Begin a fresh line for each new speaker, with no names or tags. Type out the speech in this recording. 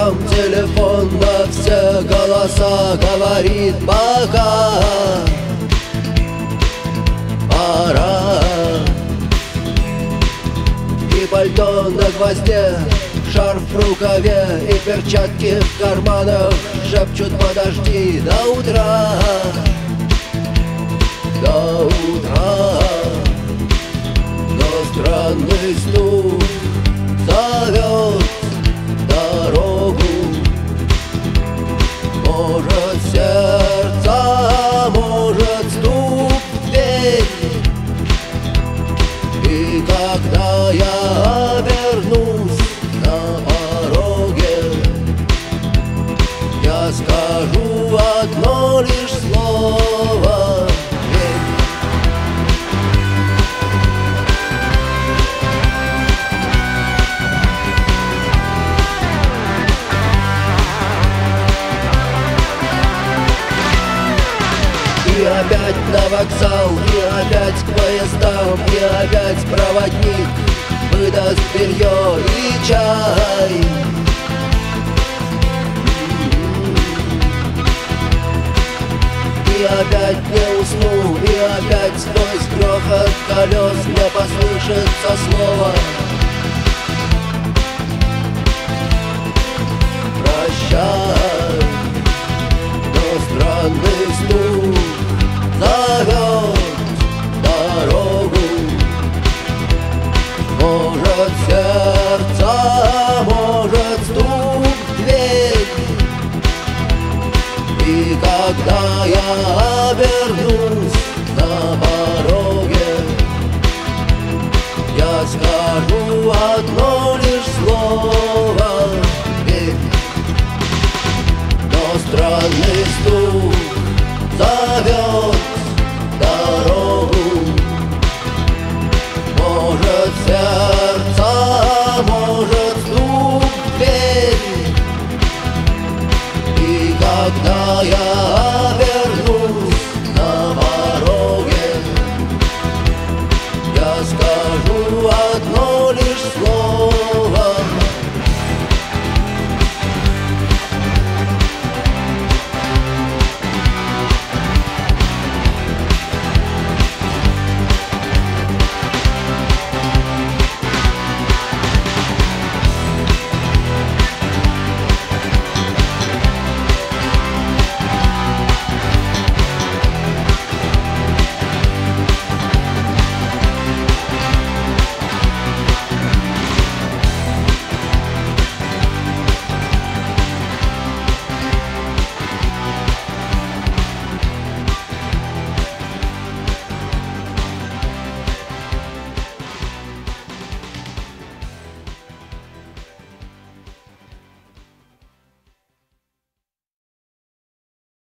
рукам телефон на все голоса говорит: пока, пора. И пальто на гвозде, шарф в рукаве и перчатки в карманах шепчут: подожди до утра, до утра. Но странный стук зовет дорогу. Может, сердце, может, стук в дверь. И когда я обернусь на пороге, я скажу одно лишь слово: верь. И опять на вокзал, и опять к поездам, и опять проводник выдаст белье и чай. И опять не усну, и опять сквозь грохот колес мне послышится слово: